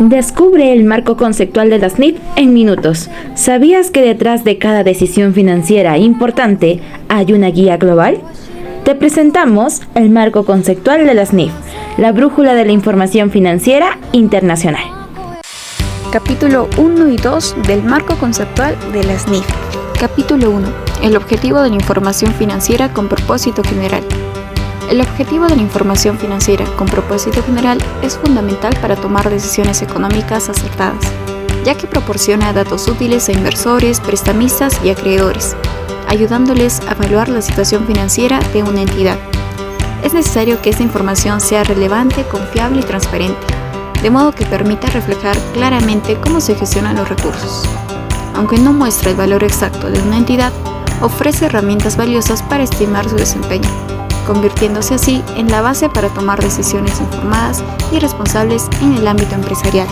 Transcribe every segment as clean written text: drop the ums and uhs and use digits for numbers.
Descubre el marco conceptual de las NIF en minutos. ¿Sabías que detrás de cada decisión financiera importante hay una guía global? Te presentamos el marco conceptual de las NIF, la brújula de la información financiera internacional. Capítulo 1 y 2 del marco conceptual de las NIF. Capítulo 1. El objetivo de la información financiera con propósito general. El objetivo de la información financiera con propósito general es fundamental para tomar decisiones económicas acertadas, ya que proporciona datos útiles a inversores, prestamistas y acreedores, ayudándoles a evaluar la situación financiera de una entidad. Es necesario que esta información sea relevante, confiable y transparente, de modo que permita reflejar claramente cómo se gestionan los recursos. Aunque no muestra el valor exacto de una entidad, ofrece herramientas valiosas para estimar su desempeño, convirtiéndose así en la base para tomar decisiones informadas y responsables en el ámbito empresarial.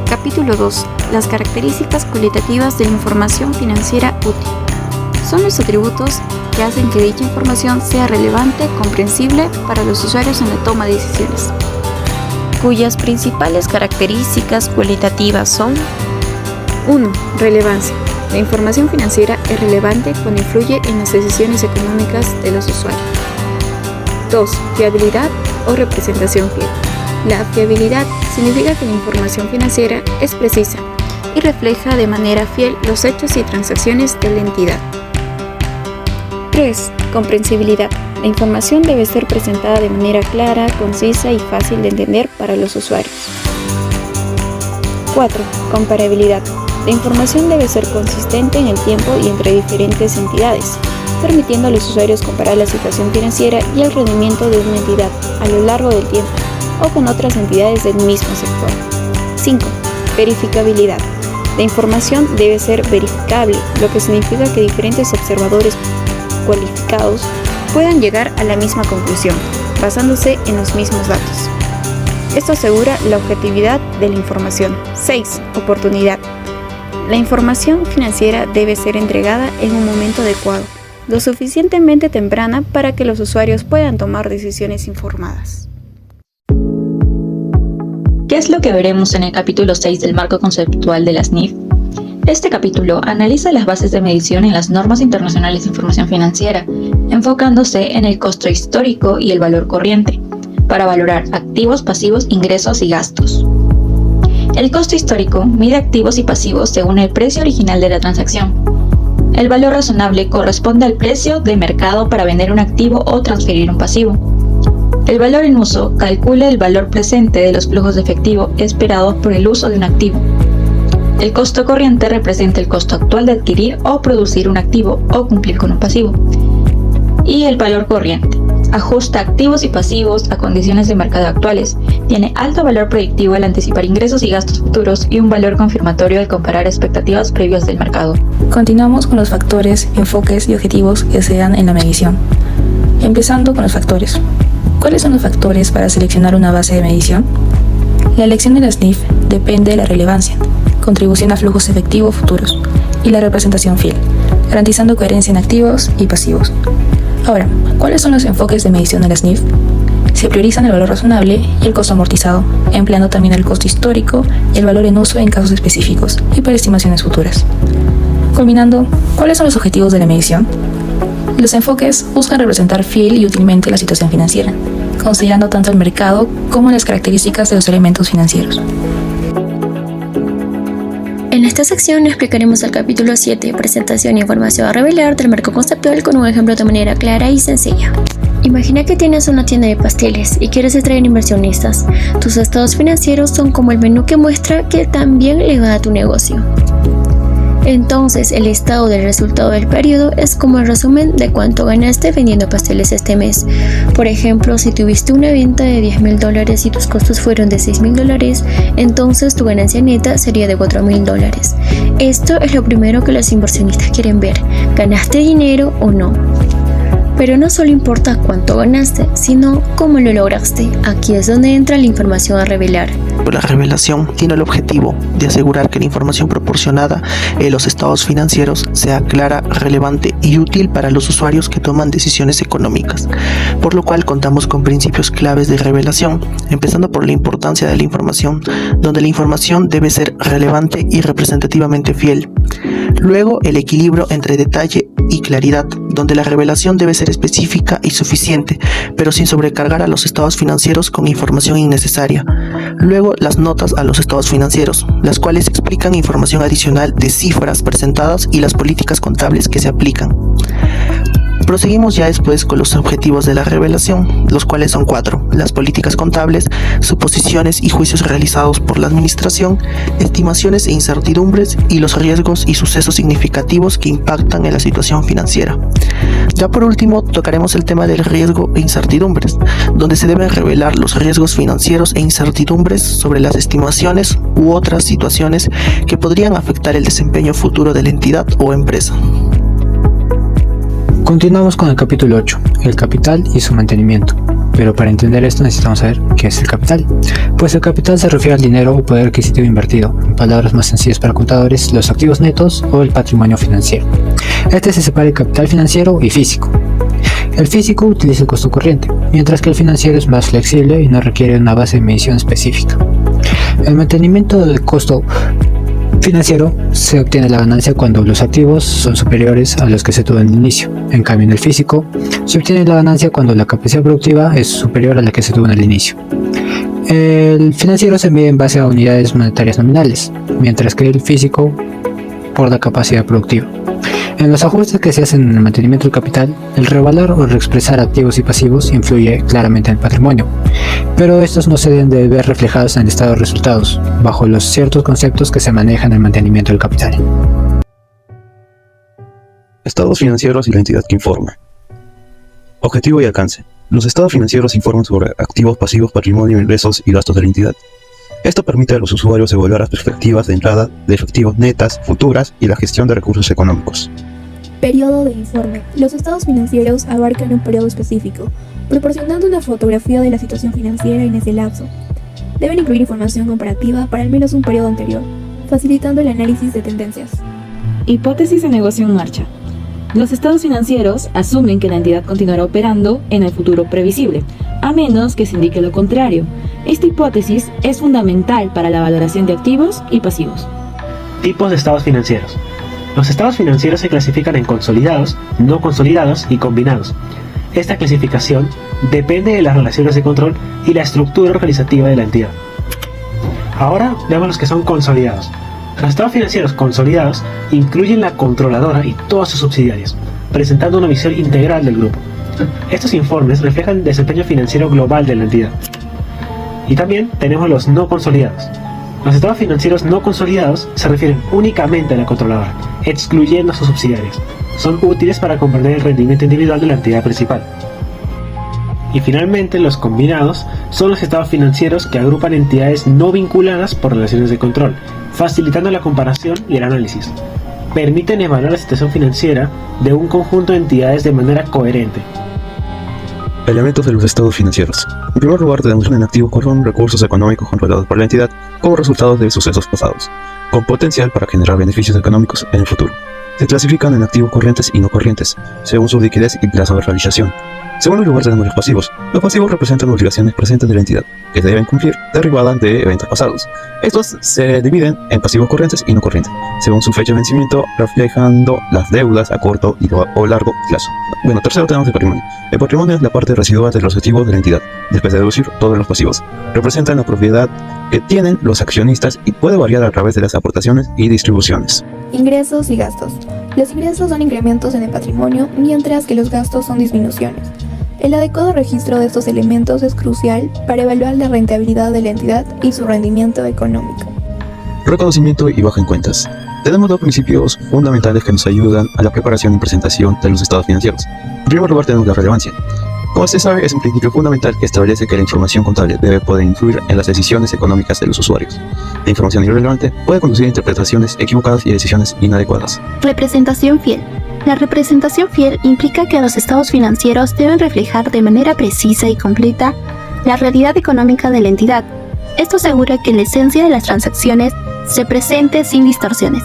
Capítulo 2. Las características cualitativas de la información financiera útil. Son los atributos que hacen que dicha información sea relevante, comprensible para los usuarios en la toma de decisiones, cuyas principales características cualitativas son: 1. Relevancia. La información financiera es relevante cuando influye en las decisiones económicas de los usuarios. 2. Fiabilidad o representación fiel. La fiabilidad significa que la información financiera es precisa y refleja de manera fiel los hechos y transacciones de la entidad. 3. Comprensibilidad. La información debe ser presentada de manera clara, concisa y fácil de entender para los usuarios. 4. Comparabilidad. La información debe ser consistente en el tiempo y entre diferentes entidades, permitiendo a los usuarios comparar la situación financiera y el rendimiento de una entidad a lo largo del tiempo o con otras entidades del mismo sector. 5. Verificabilidad. La información debe ser verificable, lo que significa que diferentes observadores cualificados puedan llegar a la misma conclusión, basándose en los mismos datos. Esto asegura la objetividad de la información. 6. Oportunidad. La información financiera debe ser entregada en un momento adecuado, lo suficientemente temprana para que los usuarios puedan tomar decisiones informadas. ¿Qué es lo que veremos en el capítulo 6 del marco conceptual de las NIF? Este capítulo analiza las bases de medición en las normas internacionales de información financiera, enfocándose en el costo histórico y el valor corriente, para valorar activos, pasivos, ingresos y gastos. El costo histórico mide activos y pasivos según el precio original de la transacción. El valor razonable corresponde al precio de mercado para vender un activo o transferir un pasivo. El valor en uso calcula el valor presente de los flujos de efectivo esperados por el uso de un activo. El costo corriente representa el costo actual de adquirir o producir un activo o cumplir con un pasivo. Y el valor corriente ajusta activos y pasivos a condiciones de mercado actuales. Tiene alto valor predictivo al anticipar ingresos y gastos futuros y un valor confirmatorio al comparar expectativas previas del mercado. Continuamos con los factores, enfoques y objetivos que se dan en la medición. Empezando con los factores. ¿Cuáles son los factores para seleccionar una base de medición? La elección de las NIF depende de la relevancia, contribución a flujos efectivos futuros y la representación fiel, garantizando coherencia en activos y pasivos. Ahora, ¿cuáles son los enfoques de medición de las NIF? Se priorizan el valor razonable y el costo amortizado, empleando también el costo histórico y el valor en uso en casos específicos y para estimaciones futuras. Culminando, ¿cuáles son los objetivos de la medición? Los enfoques buscan representar fiel y útilmente la situación financiera, considerando tanto el mercado como las características de los elementos financieros. En esta sección explicaremos el capítulo 7, presentación e información a revelar del marco conceptual con un ejemplo de manera clara y sencilla. Imagina que tienes una tienda de pasteles y quieres atraer inversionistas. Tus estados financieros son como el menú que muestra que también le va a tu negocio. Entonces, el estado del resultado del periodo es como el resumen de cuánto ganaste vendiendo pasteles este mes. Por ejemplo, si tuviste una venta de $10,000 y tus costos fueron de $6,000, entonces tu ganancia neta sería de $4,000. Esto es lo primero que los inversionistas quieren ver: ¿ganaste dinero o no? Pero no solo importa cuánto ganaste, sino cómo lo lograste. Aquí es donde entra la información a revelar. La revelación tiene el objetivo de asegurar que la información proporcionada en los estados financieros sea clara, relevante y útil para los usuarios que toman decisiones económicas, por lo cual contamos con principios claves de revelación, empezando por la importancia de la información, donde la información debe ser relevante y representativamente fiel. Luego, el equilibrio entre detalle y claridad, donde la revelación debe ser específica y suficiente, pero sin sobrecargar a los estados financieros con información innecesaria. Luego, las notas a los estados financieros, las cuales explican información adicional de cifras presentadas y las políticas contables que se aplican. Proseguimos ya después con los objetivos de la revelación, los cuales son 4: las políticas contables, suposiciones y juicios realizados por la administración, estimaciones e incertidumbres y los riesgos y sucesos significativos que impactan en la situación financiera. Ya por último, tocaremos el tema del riesgo e incertidumbres, donde se deben revelar los riesgos financieros e incertidumbres sobre las estimaciones u otras situaciones que podrían afectar el desempeño futuro de la entidad o empresa. Continuamos con el capítulo 8, el capital y su mantenimiento. Pero para entender esto necesitamos saber qué es el capital. Pues el capital se refiere al dinero o poder adquisitivo invertido, en palabras más sencillas para contadores, los activos netos o el patrimonio financiero. Este se separa el capital financiero y físico. El físico utiliza el costo corriente, mientras que el financiero es más flexible y no requiere una base de medición específica. El mantenimiento del costo financiero se obtiene la ganancia cuando los activos son superiores a los que se tuvo en el inicio. En cambio, en el físico se obtiene la ganancia cuando la capacidad productiva es superior a la que se tuvo en el inicio. El financiero se mide en base a unidades monetarias nominales, mientras que el físico por la capacidad productiva. En los ajustes que se hacen en el mantenimiento del capital, el revaluar o reexpresar activos y pasivos influye claramente en el patrimonio, pero estos no se deben de ver reflejados en el estado de resultados, bajo los ciertos conceptos que se manejan en el mantenimiento del capital. Estados financieros y la entidad que informa. Objetivo y alcance. Los estados financieros informan sobre activos, pasivos, patrimonio, ingresos y gastos de la entidad. Esto permite a los usuarios evaluar las perspectivas de entrada de efectivos netas, futuras y la gestión de recursos económicos. Periodo de informe. Los estados financieros abarcan un periodo específico, proporcionando una fotografía de la situación financiera en ese lapso. Deben incluir información comparativa para al menos un periodo anterior, facilitando el análisis de tendencias. Hipótesis de negocio en marcha. Los estados financieros asumen que la entidad continuará operando en el futuro previsible, a menos que se indique lo contrario. Esta hipótesis es fundamental para la valoración de activos y pasivos. Tipos de estados financieros. Los estados financieros se clasifican en consolidados, no consolidados y combinados. Esta clasificación depende de las relaciones de control y la estructura organizativa de la entidad. Ahora veamos los que son consolidados. Los estados financieros consolidados incluyen la controladora y todas sus subsidiarias, presentando una visión integral del grupo. Estos informes reflejan el desempeño financiero global de la entidad. Y también tenemos los no consolidados. Los estados financieros no consolidados se refieren únicamente a la controladora, excluyendo sus subsidiarias. Son útiles para comprender el rendimiento individual de la entidad principal. Y finalmente, los combinados son los estados financieros que agrupan entidades no vinculadas por relaciones de control, facilitando la comparación y el análisis. Permiten evaluar la situación financiera de un conjunto de entidades de manera coherente. Elementos de los estados financieros. En primer lugar, tenemos un activo con recursos económicos controlados por la entidad como resultado de sucesos pasados, con potencial para generar beneficios económicos en el futuro. Se clasifican en activos corrientes y no corrientes, según su liquidez y plazo de realización. En segundo lugar, tenemos los pasivos. Los pasivos representan obligaciones presentes de la entidad, que se deben cumplir, derivadas de eventos pasados. Estos se dividen en pasivos corrientes y no corrientes, según su fecha de vencimiento, reflejando las deudas a corto o largo plazo. Bueno, tercero tenemos el patrimonio. El patrimonio es la parte residual de los activos de la entidad, después de deducir todos los pasivos. Representan la propiedad que tienen los accionistas y puede variar a través de las aportaciones y distribuciones. Ingresos y gastos. Los ingresos son incrementos en el patrimonio, mientras que los gastos son disminuciones. El adecuado registro de estos elementos es crucial para evaluar la rentabilidad de la entidad y su rendimiento económico. Reconocimiento y baja en cuentas. Tenemos dos principios fundamentales que nos ayudan a la preparación y presentación de los estados financieros. En primer lugar, tenemos la relevancia. Como se sabe, es un principio fundamental que establece que la información contable debe poder influir en las decisiones económicas de los usuarios. La información irrelevante puede conducir a interpretaciones equivocadas y decisiones inadecuadas. Representación fiel. La representación fiel implica que los estados financieros deben reflejar de manera precisa y completa la realidad económica de la entidad. Esto asegura que la esencia de las transacciones se presente sin distorsiones.